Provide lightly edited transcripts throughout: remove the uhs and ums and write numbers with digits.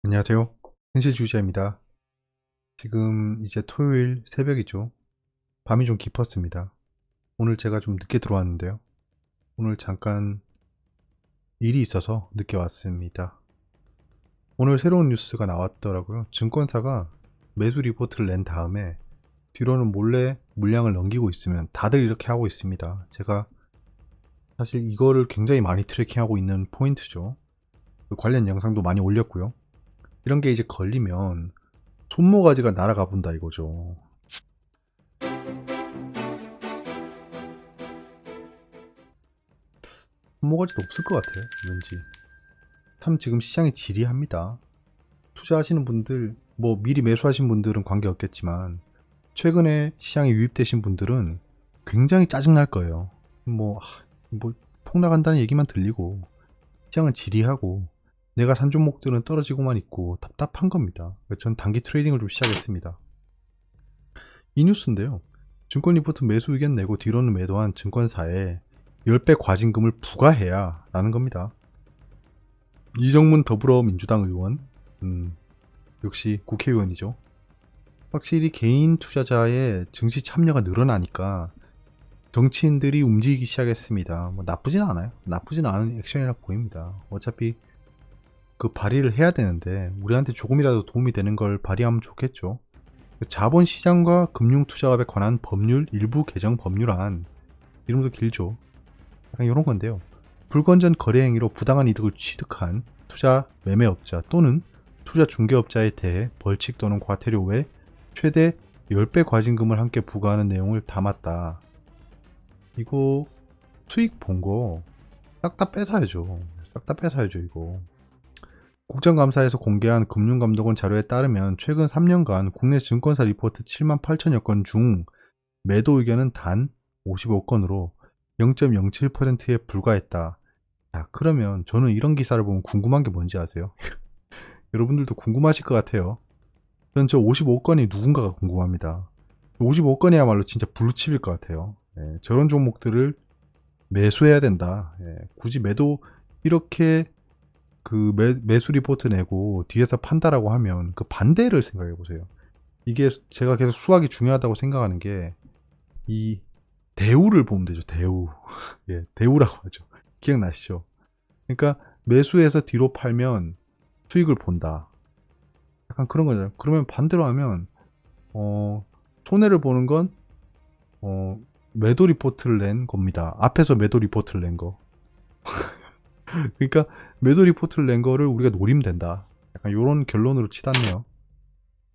안녕하세요. 현실주의자입니다. 지금 이제 토요일 새벽이죠. 밤이 좀 깊었습니다. 오늘 제가 좀 늦게 들어왔는데요. 오늘 잠깐 일이 있어서 늦게 왔습니다. 오늘 새로운 뉴스가 나왔더라고요. 증권사가 매수 리포트를 낸 다음에 뒤로는 몰래 물량을 넘기고 있으면 다들 이렇게 하고 있습니다. 제가 사실 이거를 굉장히 많이 트래킹하고 있는 포인트죠. 그 관련 영상도 많이 올렸고요. 이런 게 이제 걸리면 손모가지가 날아가 본다 이거죠. 손모가지도 없을 것 같아요. 왠지. 참 지금 시장이 지리합니다. 투자하시는 분들, 뭐 미리 매수하신 분들은 관계없겠지만 최근에 시장에 유입되신 분들은 굉장히 짜증날 거예요. 뭐 폭락한다는 얘기만 들리고 시장은 지리하고 내가 산 종목들은 떨어지고만 있고 답답한 겁니다. 전 단기 트레이딩을 좀 시작했습니다. 이 뉴스인데요. 증권 리포트 매수 의견 내고 뒤로는 매도한 증권사에 10배 과징금을 부과해야 라는 겁니다. 이정문 더불어민주당 의원, 역시 국회의원이죠. 확실히 개인 투자자의 증시 참여가 늘어나니까 정치인들이 움직이기 시작했습니다. 뭐 나쁘진 않아요. 나쁘진 않은 액션이라 보입니다. 어차피 그 발의를 해야 되는데 우리한테 조금이라도 도움이 되는 걸 발의하면 좋겠죠. 자본시장과 금융투자업에 관한 법률 일부 개정 법률안, 이름도 길죠. 약간 이런 건데요. 불건전 거래 행위로 부당한 이득을 취득한 투자 매매업자 또는 투자 중개업자에 대해 벌칙 또는 과태료 외 최대 10배 과징금을 함께 부과하는 내용을 담았다. 이거 수익 본 거 싹 다 뺏어야죠. 싹 다 뺏어야죠, 이거. 국정감사에서 공개한 금융감독원 자료에 따르면 최근 3년간 국내 증권사 리포트 7만 8천여 건 중 매도 의견은 단 55건으로 0.07%에 불과했다. 자, 그러면 저는 이런 기사를 보면 궁금한 게 뭔지 아세요? 여러분들도 궁금하실 것 같아요. 저는 저 55건이 누군가가 궁금합니다. 55건이야말로 진짜 블루칩일 것 같아요. 저런 종목들을 매수해야 된다. 굳이 매도 이렇게 그 매수 리포트 내고 뒤에서 판다라고 하면 그 반대를 생각해 보세요. 이게 제가 계속 수학이 중요하다고 생각하는 게 이 대우를 보면 되죠. 대우. 예, 대우라고 하죠. 기억나시죠? 그러니까 매수해서 뒤로 팔면 수익을 본다. 약간 그런 거잖아요. 그러면 반대로 하면 손해를 보는 건 매도 리포트를 낸 겁니다. 앞에서 매도 리포트를 낸 거. 그러니까 매도 리포트를 낸 거를 우리가 노리면 된다. 약간 이런 결론으로 치닫네요.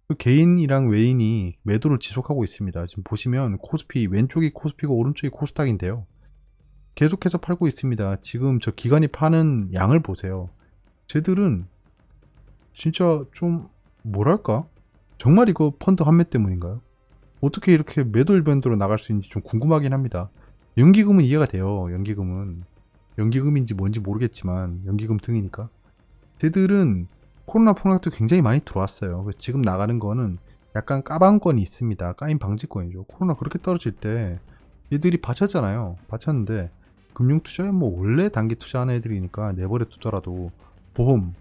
그 개인이랑 외인이 매도를 지속하고 있습니다. 지금 보시면 코스피 왼쪽이 코스피고 오른쪽이 코스닥인데요. 계속해서 팔고 있습니다. 지금 저 기관이 파는 양을 보세요. 쟤들은 진짜 좀 뭐랄까? 정말 이거 펀드 환매 때문인가요? 어떻게 이렇게 매도 일변도로 나갈 수 있는지 좀 궁금하긴 합니다. 연기금은 이해가 돼요. 연기금인지 뭔지 모르겠지만 연기금 등이니까. 쟤들은 코로나 폭락도 굉장히 많이 들어왔어요. 지금 나가는 거는 약간 까방권이 있습니다. 까임 방지권이죠. 코로나 그렇게 떨어질 때 얘들이 받쳤잖아요. 받쳤는데 금융투자에 뭐 원래 단기 투자하는 애들이니까 내버려 두더라도 보험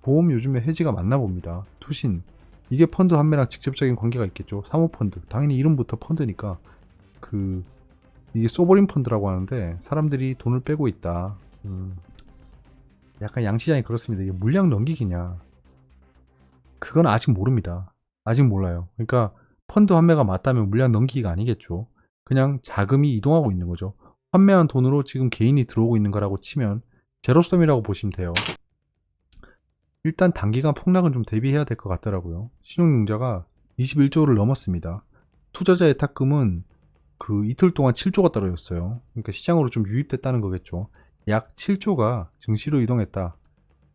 요즘에 해지가 많나 봅니다. 투신 이게 펀드 환매랑 직접적인 관계가 있겠죠. 사모펀드 당연히 이름부터 펀드니까 이게 소버린 펀드라고 하는데 사람들이 돈을 빼고 있다. 약간 양시장이 그렇습니다. 이게 물량 넘기기냐? 그건 아직 모릅니다. 아직 몰라요. 그러니까 펀드 환매가 맞다면 물량 넘기기가 아니겠죠. 그냥 자금이 이동하고 있는 거죠. 환매한 돈으로 지금 개인이 들어오고 있는 거라고 치면 제로섬이라고 보시면 돼요. 일단 단기간 폭락은 좀 대비해야 될 것 같더라고요. 신용융자가 21조를 넘었습니다. 투자자 예탁금은 그 이틀 동안 7조가 떨어졌어요. 그러니까 시장으로 좀 유입됐다는 거겠죠. 약 7조가 증시로 이동했다.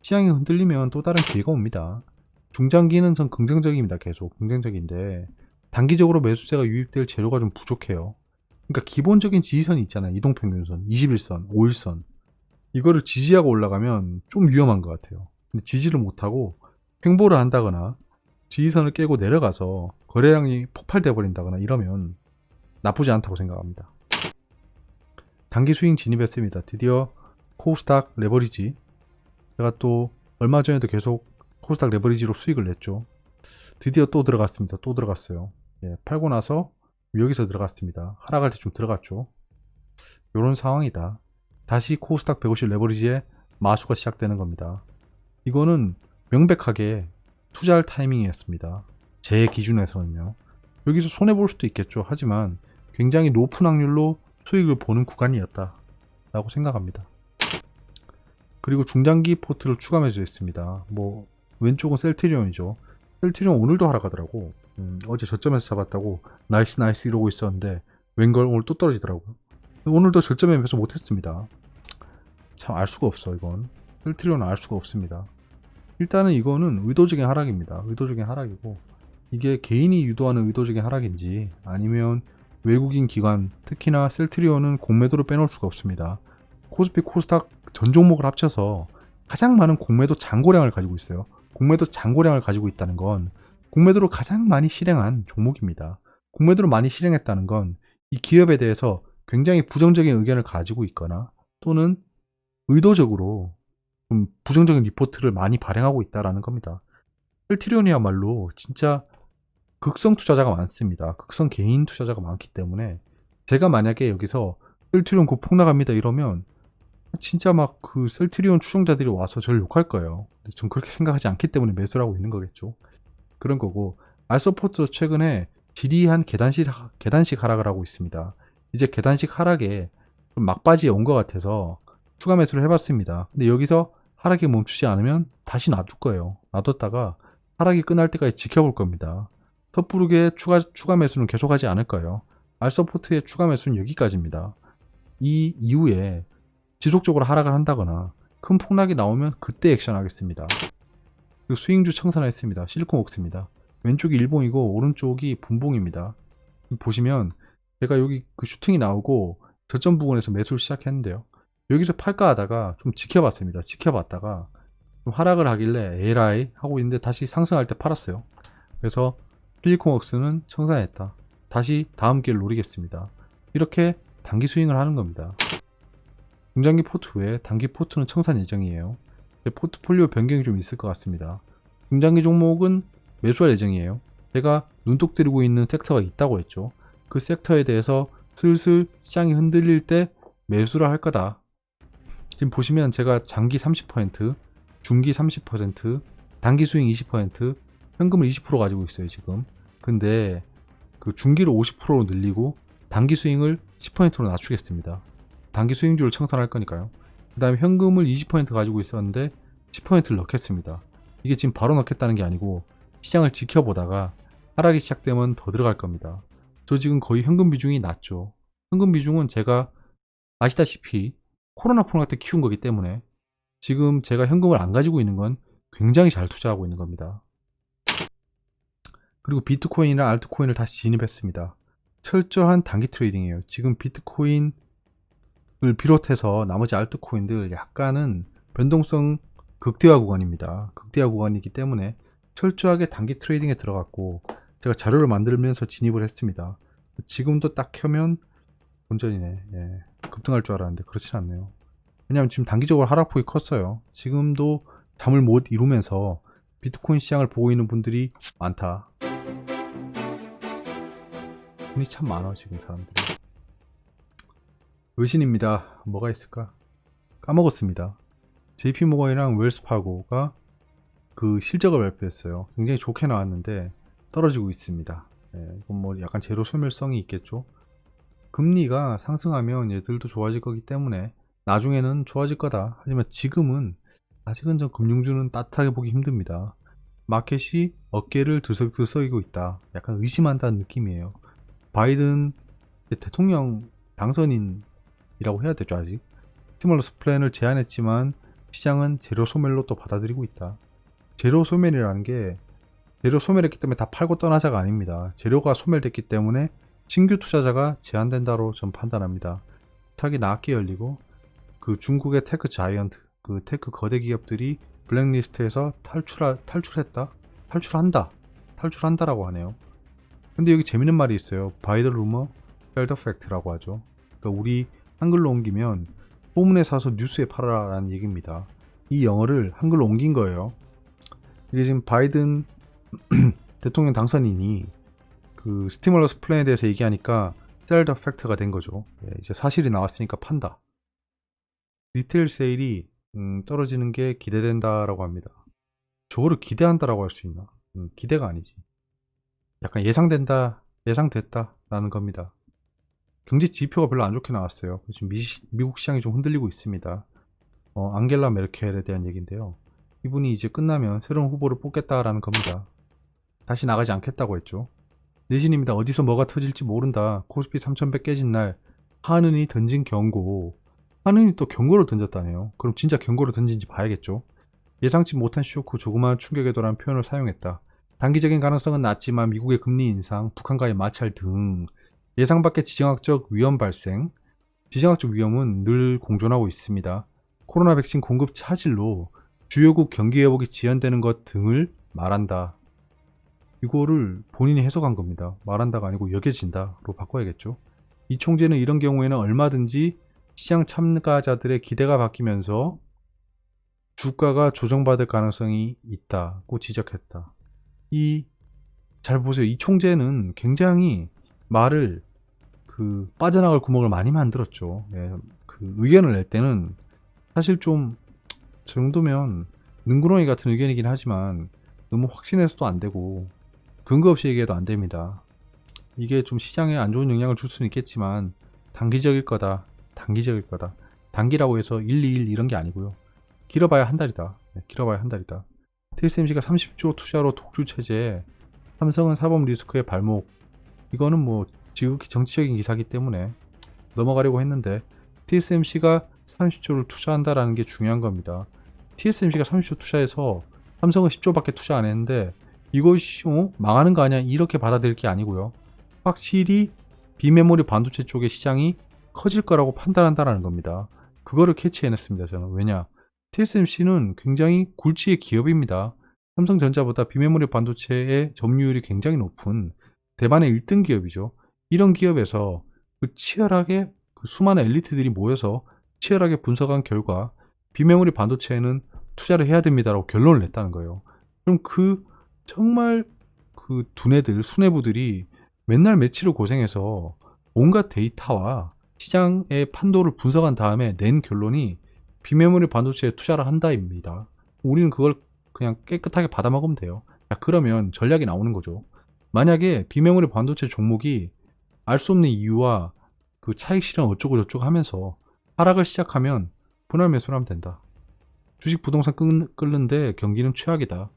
시장이 흔들리면 또 다른 기회가 옵니다. 중장기는 전 긍정적입니다. 계속 긍정적인데 단기적으로 매수세가 유입될 재료가 좀 부족해요. 그러니까 기본적인 지지선이 있잖아요. 이동평균선, 21선, 5일선. 이거를 지지하고 올라가면 좀 위험한 것 같아요. 근데 지지를 못하고 횡보를 한다거나 지지선을 깨고 내려가서 거래량이 폭발돼 버린다거나 이러면 나쁘지 않다고 생각합니다. 단기 스윙 진입했습니다. 드디어 코스닥 레버리지. 제가 또 얼마 전에도 계속 코스닥 레버리지로 수익을 냈죠. 드디어 또 들어갔습니다. 또 들어갔어요. 예, 팔고 나서 여기서 들어갔습니다. 하락할 때 좀 들어갔죠. 요런 상황이다. 다시 코스닥 150 레버리지의 마수가 시작되는 겁니다. 이거는 명백하게 투자할 타이밍이었습니다. 제 기준에서는요. 여기서 손해볼 수도 있겠죠. 하지만 굉장히 높은 확률로 수익을 보는 구간이었다 라고 생각합니다. 그리고 중장기 포트를 추가 매수했습니다. 뭐 왼쪽은 셀트리온이죠. 셀트리온 오늘도 하락하더라고. 어제 저점에서 잡았다고 나이스 나이스 이러고 있었는데 웬걸 오늘 또 떨어지더라고요. 오늘도 저점에 매수 못했습니다. 참 알 수가 없어. 이건 셀트리온은 알 수가 없습니다. 일단은 이거는 의도적인 하락입니다. 의도적인 하락이고, 이게 개인이 유도하는 의도적인 하락인지 아니면 외국인 기관, 특히나 셀트리온은 공매도를 빼놓을 수가 없습니다. 코스피 코스닥 전 종목을 합쳐서 가장 많은 공매도 잔고량을 가지고 있어요. 공매도 잔고량을 가지고 있다는 건 공매도를 가장 많이 실행한 종목입니다. 공매도를 많이 실행했다는 건 이 기업에 대해서 굉장히 부정적인 의견을 가지고 있거나 또는 의도적으로 좀 부정적인 리포트를 많이 발행하고 있다는 겁니다. 셀트리온이야말로 진짜 극성 투자자가 많습니다. 극성 개인 투자자가 많기 때문에 제가 만약에 여기서 셀트리온 곧 폭락합니다 이러면 진짜 막 그 셀트리온 추종자들이 와서 저를 욕할 거예요. 근데 전 그렇게 생각하지 않기 때문에 매수를 하고 있는 거겠죠. 그런 거고, 알서포트도 최근에 지리한 계단식 하락을 하고 있습니다. 이제 계단식 하락에 좀 막바지에 온 것 같아서 추가 매수를 해봤습니다. 근데 여기서 하락이 멈추지 않으면 다시 놔둘 거예요. 놔뒀다가 하락이 끝날 때까지 지켜볼 겁니다. 섣부르게 추가 매수는 계속하지 않을 거예요. 알서포트의 추가 매수는 여기까지입니다. 이 이후에 지속적으로 하락을 한다거나 큰 폭락이 나오면 그때 액션하겠습니다. 그리고 스윙주 청산했습니다. 실리콘웍스입니다. 왼쪽이 일봉이고 오른쪽이 분봉입니다. 보시면 제가 여기 그 슈팅이 나오고 저점 부근에서 매수를 시작했는데요. 여기서 팔까 하다가 좀 지켜봤습니다. 지켜봤다가 좀 하락을 하길래 에라이 하고 있는데 다시 상승할 때 팔았어요. 그래서 실리콘웍스는 청산했다. 다시 다음 기회를 노리겠습니다. 이렇게 단기 스윙을 하는 겁니다. 중장기 포트 외에 단기 포트는 청산 예정이에요. 제 포트폴리오 변경이 좀 있을 것 같습니다. 중장기 종목은 매수할 예정이에요. 제가 눈독 들이고 있는 섹터가 있다고 했죠. 그 섹터에 대해서 슬슬 시장이 흔들릴 때 매수를 할 거다. 지금 보시면 제가 장기 30%, 중기 30%, 단기 수익 20%, 현금을 20% 가지고 있어요 지금. 근데 그 중기를 50%로 늘리고 단기 수익을 10%로 낮추겠습니다. 단기 수익률을 청산할 거니까요. 그 다음에 현금을 20% 가지고 있었는데 10%를 넣겠습니다. 이게 지금 바로 넣겠다는 게 아니고 시장을 지켜보다가 하락이 시작되면 더 들어갈 겁니다. 저 지금 거의 현금 비중이 낮죠. 현금 비중은 제가 아시다시피 코로나 폭락 때 키운 거기 때문에 지금 제가 현금을 안 가지고 있는 건 굉장히 잘 투자하고 있는 겁니다. 그리고 비트코인이나 알트코인을 다시 진입했습니다. 철저한 단기 트레이딩이에요. 지금 비트코인을 비롯해서 나머지 알트코인들 약간은 변동성 극대화 구간입니다. 극대화 구간이기 때문에 철저하게 단기 트레이딩에 들어갔고 제가 자료를 만들면서 진입을 했습니다. 지금도 딱 켜면 본전이네. 예. 급등할 줄 알았는데 그렇진 않네요. 왜냐하면 지금 단기적으로 하락폭이 컸어요. 지금도 잠을 못 이루면서 비트코인 시장을 보고 있는 분들이 많다. 돈이 참 많아 지금 사람들이. 외신입니다. 뭐가 있을까? 까먹었습니다. JP모건이랑 웰스파고가 그 실적을 발표했어요. 굉장히 좋게 나왔는데 떨어지고 있습니다. 네, 이건 뭐 약간 제로 소멸성이 있겠죠. 금리가 상승하면 얘들도 좋아질 거기 때문에 나중에는 좋아질 거다. 하지만 지금은 아직은 좀 금융주는 따뜻하게 보기 힘듭니다. 마켓이 어깨를 들썩들썩이고 있다. 약간 의심한다는 느낌이에요. 바이든 대통령 당선인이라고 해야 되죠 아직. 스티뮬러스 플랜을 제안했지만 시장은 제로 소멸로 또 받아들이고 있다. 제로 소멸이라는 게 제로 소멸했기 때문에 다 팔고 떠나자가 아닙니다. 제로가 소멸됐기 때문에 신규 투자자가 제한된다로 전 판단합니다. 탁이 낮게 열리고 그 중국의 테크 자이언트, 그 테크 거대 기업들이 블랙리스트에서 탈출한다라고 하네요. 근데 여기 재밌는 말이 있어요. Buy the rumor, sell the fact라고 하죠. 그러니까 우리 한글로 옮기면 소문에 사서 뉴스에 팔아라라는 얘기입니다. 이 영어를 한글로 옮긴 거예요. 이게 지금 바이든 대통령 당선인이 그 스티뮬러스 플랜에 대해서 얘기하니까 셀더 팩트가 된 거죠. 이제 사실이 나왔으니까 판다. 리테일 세일이 떨어지는 게 기대된다라고 합니다. 저거를 기대한다라고 할 수 있나? 기대가 아니지. 약간 예상된다, 예상됐다라는 겁니다. 경제 지표가 별로 안 좋게 나왔어요. 지금 미국 시장이 좀 흔들리고 있습니다. 앙겔라 메르켈에 대한 얘기인데요. 이분이 이제 끝나면 새로운 후보를 뽑겠다라는 겁니다. 다시 나가지 않겠다고 했죠. 내신입니다. 어디서 뭐가 터질지 모른다. 코스피 3100 깨진 날 하은이 던진 경고. 하은이 또 경고를 던졌다네요. 그럼 진짜 경고를 던진지 봐야겠죠. 예상치 못한 쇼크, 조그마한 충격에 도라는 표현을 사용했다. 단기적인 가능성은 낮지만 미국의 금리 인상, 북한과의 마찰 등 예상 밖의 지정학적 위험 발생. 지정학적 위험은 늘 공존하고 있습니다. 코로나 백신 공급 차질로 주요국 경기 회복이 지연되는 것 등을 말한다. 이거를 본인이 해석한 겁니다. 말한다가 아니고 여겨진다로 바꿔야겠죠. 이 총재는 이런 경우에는 얼마든지 시장 참가자들의 기대가 바뀌면서 주가가 조정받을 가능성이 있다고 지적했다. 잘 보세요. 이 총재는 굉장히 말을 빠져나갈 구멍을 많이 만들었죠. 의견을 낼 때는 사실 좀 저 정도면 능구렁이 같은 의견이긴 하지만 너무 확신해서도 안 되고 근거 없이 얘기해도 안 됩니다. 이게 좀 시장에 안 좋은 영향을 줄 수는 있겠지만 단기적일 거다. 단기적일 거다. 단기라고 해서 1, 2일 이런 게 아니고요. 길어봐야 한 달이다. 길어봐야 한 달이다. TSMC가 30조 투자로 독주 체제에 삼성은 사법 리스크의 발목. 이거는 뭐 지극히 정치적인 기사기 때문에 넘어가려고 했는데 TSMC가 30조를 투자한다라는 게 중요한 겁니다. TSMC가 30조 투자해서 삼성은 10조밖에 투자 안 했는데 이것이 망하는 거 아니야 이렇게 받아들일 게 아니고요. 확실히 비메모리 반도체 쪽의 시장이 커질 거라고 판단한다라는 겁니다. 그거를 캐치해냈습니다. 저는. 왜냐? TSMC는 굉장히 굴지의 기업입니다. 삼성전자보다 비메모리 반도체의 점유율이 굉장히 높은 대만의 1등 기업이죠. 이런 기업에서 치열하게 수많은 엘리트들이 모여서 치열하게 분석한 결과 비메모리 반도체에는 투자를 해야 됩니다라고 결론을 냈다는 거예요. 그럼 정말 두뇌들, 수뇌부들이 맨날 며칠을 고생해서 온갖 데이터와 시장의 판도를 분석한 다음에 낸 결론이 비메모리 반도체에 투자를 한다입니다. 우리는 그걸 그냥 깨끗하게 받아먹으면 돼요. 자, 그러면 전략이 나오는 거죠. 만약에 비메모리 반도체 종목이 알 수 없는 이유와 차익 실현 어쩌고 저쩌고 하면서 하락을 시작하면 분할 매수를 하면 된다. 주식 부동산 끓는데 경기는 최악이다.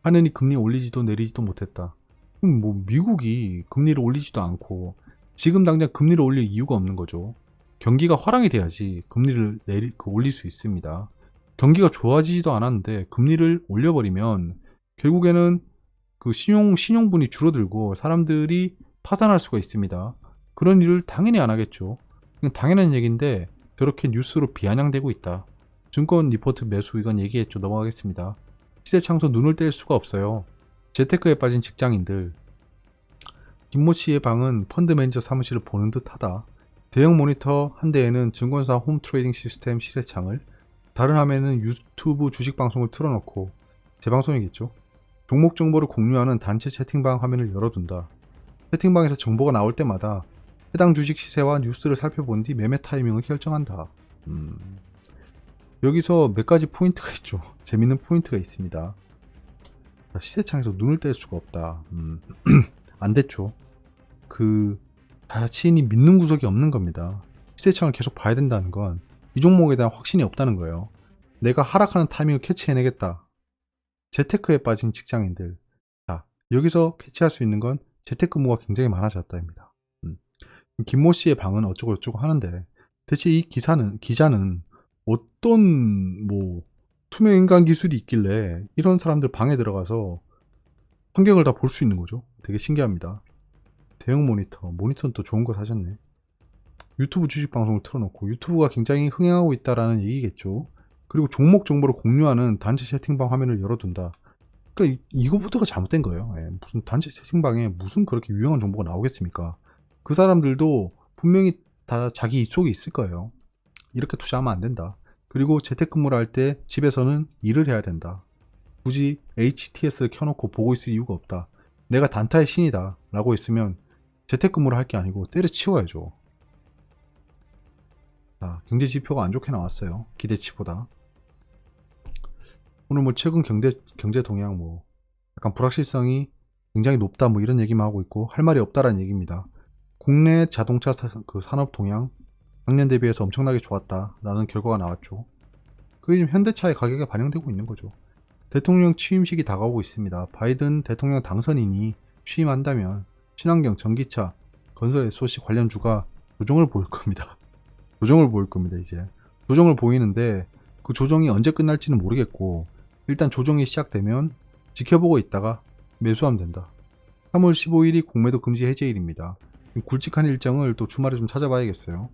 하느니 금리 올리지도 내리지도 못했다. 그럼 뭐 미국이 금리를 올리지도 않고 지금 당장 금리를 올릴 이유가 없는 거죠. 경기가 화랑이 돼야지 금리를 올릴 수 있습니다. 경기가 좋아지지도 않았는데 금리를 올려버리면 결국에는 신용분이 줄어들고 사람들이 파산할 수가 있습니다. 그런 일을 당연히 안 하겠죠. 이건 당연한 얘기인데 저렇게 뉴스로 비아냥되고 있다. 증권 리포트 매수 이건 얘기했죠. 넘어가겠습니다. 시대창소 눈을 뗄 수가 없어요. 재테크에 빠진 직장인들. 김모 씨의 방은 펀드 매니저 사무실을 보는 듯하다. 대형 모니터 한 대에는 증권사 홈 트레이딩 시스템 시세창을, 다른 화면에는 유튜브 주식 방송을 틀어놓고 재방송이겠죠. 종목 정보를 공유하는 단체 채팅방 화면을 열어둔다. 채팅방에서 정보가 나올 때마다 해당 주식 시세와 뉴스를 살펴본 뒤 매매 타이밍을 결정한다. 여기서 몇 가지 포인트가 있죠. 재밌는 포인트가 있습니다. 시세창에서 눈을 뗄 수가 없다. 안 됐죠. 자신이 믿는 구석이 없는 겁니다. 시세창을 계속 봐야 된다는 건 이 종목에 대한 확신이 없다는 거예요. 내가 하락하는 타이밍을 캐치해내겠다. 재테크에 빠진 직장인들. 자, 여기서 캐치할 수 있는 건 재테크무가 굉장히 많아졌다입니다. 김모 씨의 방은 어쩌고 저쩌고 하는데 대체 이 기자는 어떤 투명인간 기술이 있길래 이런 사람들 방에 들어가서 환경을 다 볼 수 있는 거죠. 되게 신기합니다. 대형 모니터는 또 좋은 거 사셨네. 유튜브 주식 방송을 틀어놓고 유튜브가 굉장히 흥행하고 있다라는 얘기겠죠. 그리고 종목 정보를 공유하는 단체 채팅방 화면을 열어둔다. 그러니까 이거부터가 잘못된 거예요. 무슨 단체 채팅방에 무슨 그렇게 유용한 정보가 나오겠습니까? 그 사람들도 분명히 다 자기 이쪽에 있을 거예요. 이렇게 투자하면 안 된다. 그리고 재택근무를 할 때 집에서는 일을 해야 된다. 굳이 HTS를 켜놓고 보고 있을 이유가 없다. 내가 단타의 신이다 라고 했으면 재택근무를 할 게 아니고 때려치워야죠. 자, 경제 지표가 안 좋게 나왔어요. 기대치보다. 오늘 뭐 최근 경제 동향 뭐 약간 불확실성이 굉장히 높다 뭐 이런 얘기만 하고 있고 할 말이 없다라는 얘기입니다. 국내 자동차 산업 동향 작년 대비해서 엄청나게 좋았다라는 결과가 나왔죠. 그게 지금 현대차의 가격에 반영되고 있는 거죠. 대통령 취임식이 다가오고 있습니다. 바이든 대통령 당선인이 취임한다면 친환경 전기차, 건설 SOC 관련주가 조정을 보일 겁니다. 조정을 보일 겁니다. 이제 조정을 보이는데 그 조정이 언제 끝날지는 모르겠고 일단 조정이 시작되면 지켜보고 있다가 매수하면 된다. 3월 15일이 공매도 금지 해제일입니다. 굵직한 일정을 또 주말에 좀 찾아봐야겠어요.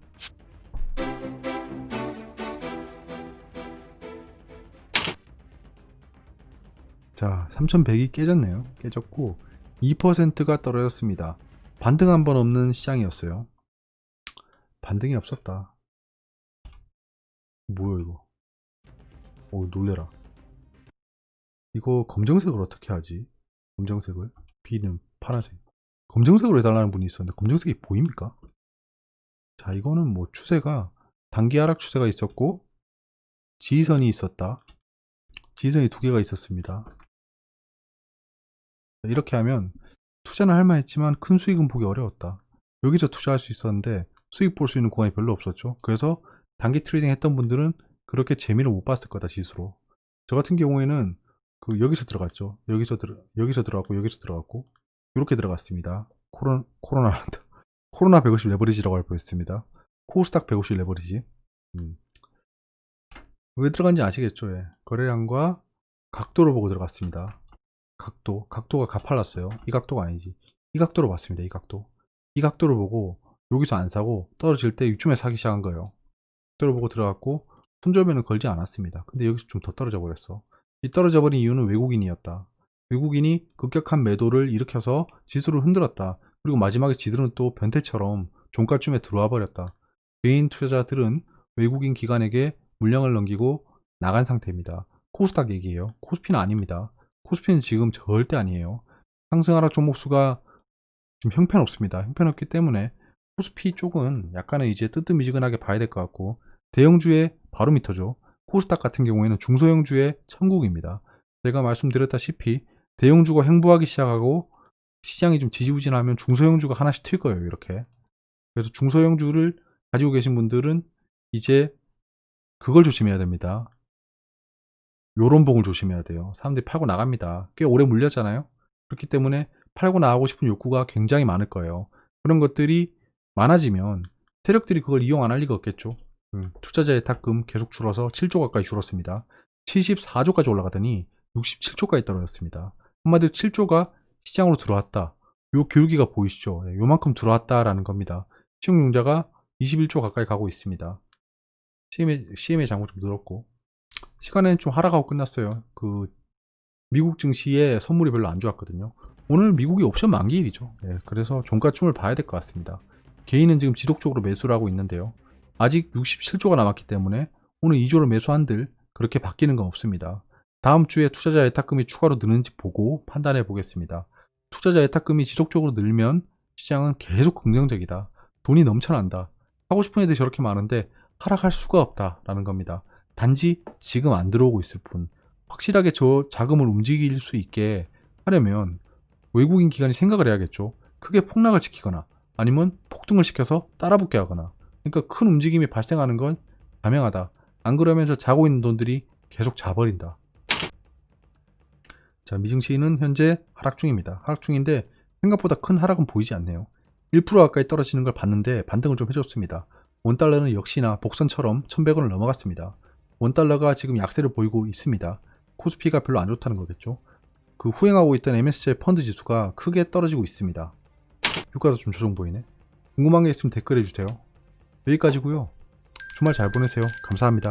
자, 3100이 깨졌네요. 깨졌고 2%가 떨어졌습니다. 반등 한 번 없는 시장이었어요. 반등이 없었다. 뭐야 이거? 오, 놀래라. 이거 검정색을 어떻게 하지? 검정색을? B는 파란색. 검정색으로 해달라는 분이 있었는데 검정색이 보입니까? 자, 이거는 뭐 추세가 단기 하락 추세가 있었고 지지선이 있었다. 지지선이 두 개가 있었습니다. 이렇게 하면 투자는 할만했지만 큰 수익은 보기 어려웠다. 여기서 투자할 수 있었는데 수익 볼 수 있는 구간이 별로 없었죠. 그래서 단기 트레이딩 했던 분들은 그렇게 재미를 못 봤을 거다, 지수로. 저 같은 경우에는 여기서 들어갔죠. 여기서 들어갔고 여기서 들어갔고 이렇게 들어갔습니다. 코로나 150 레버리지라고 할 뻔했습니다. 코스닥 150 레버리지. 왜 들어간지 아시겠죠? 예. 거래량과 각도를 보고 들어갔습니다. 각도가 가팔랐어요. 이 각도가 아니지. 이 각도로 봤습니다. 이 각도를 보고 여기서 안 사고 떨어질 때 이쯤에 사기 시작한 거예요. 각도를 보고 들어갔고 손절매는 걸지 않았습니다. 근데 여기서 좀 더 떨어져 버렸어. 이 떨어져 버린 이유는 외국인이었다. 외국인이 급격한 매도를 일으켜서 지수를 흔들었다. 그리고 마지막에 지들은 또 변태처럼 종가쯤에 들어와 버렸다. 개인 투자자들은 외국인 기관에게 물량을 넘기고 나간 상태입니다. 코스닥 얘기예요. 코스피는 아닙니다. 코스피는 지금 절대 아니에요. 상승하락 종목수가 지금 형편없습니다. 형편없기 때문에 코스피 쪽은 약간은 이제 뜨뜻미지근하게 봐야 될 것 같고 대형주의 바로미터죠. 코스닥 같은 경우에는 중소형주의 천국입니다. 제가 말씀드렸다시피 대형주가 횡보하기 시작하고 시장이 좀 지지부진하면 중소형주가 하나씩 튈 거예요. 이렇게. 그래서 중소형주를 가지고 계신 분들은 이제 그걸 조심해야 됩니다. 요런봉을 조심해야 돼요. 사람들이 팔고 나갑니다. 꽤 오래 물렸잖아요. 그렇기 때문에 팔고 나가고 싶은 욕구가 굉장히 많을 거예요. 그런 것들이 많아지면 세력들이 그걸 이용 안 할 리가 없겠죠. 투자자의 탁금 계속 줄어서 7조 가까이 줄었습니다. 74조까지 올라가더니 67조까지 떨어졌습니다. 한마디로 7조가 시장으로 들어왔다. 요 교육이가 보이시죠? 요만큼 들어왔다라는 겁니다. 시용융자가 21조 가까이 가고 있습니다. CMA 장고 좀 늘었고 시간에는 좀 하락하고 끝났어요. 미국 증시에 선물이 별로 안 좋았거든요. 오늘 미국이 옵션 만기일이죠. 그래서 종가춤을 봐야 될 것 같습니다. 개인은 지금 지속적으로 매수를 하고 있는데요. 아직 67조가 남았기 때문에 오늘 2조를 매수한들 그렇게 바뀌는 건 없습니다. 다음 주에 투자자 예탁금이 추가로 느는지 보고 판단해 보겠습니다. 투자자 예탁금이 지속적으로 늘면 시장은 계속 긍정적이다. 돈이 넘쳐난다. 하고 싶은 애들이 저렇게 많은데 하락할 수가 없다라는 겁니다. 단지 지금 안 들어오고 있을 뿐. 확실하게 저 자금을 움직일 수 있게 하려면 외국인 기관이 생각을 해야겠죠. 크게 폭락을 시키거나 아니면 폭등을 시켜서 따라붙게 하거나. 그러니까 큰 움직임이 발생하는 건 자명하다. 안 그러면 저 자고 있는 돈들이 계속 자버린다. 자, 미증시는 현재 하락 중입니다. 하락 중인데 생각보다 큰 하락은 보이지 않네요. 1% 가까이 떨어지는 걸 봤는데 반등을 좀 해줬습니다. 원달러는 역시나 복선처럼 1100원을 넘어갔습니다. 원달러가 지금 약세를 보이고 있습니다. 코스피가 별로 안 좋다는 거겠죠. 후행하고 있던 MSCI 펀드 지수가 크게 떨어지고 있습니다. 유가도 좀 조정 보이네. 궁금한 게 있으면 댓글 해주세요. 여기까지고요. 주말 잘 보내세요. 감사합니다.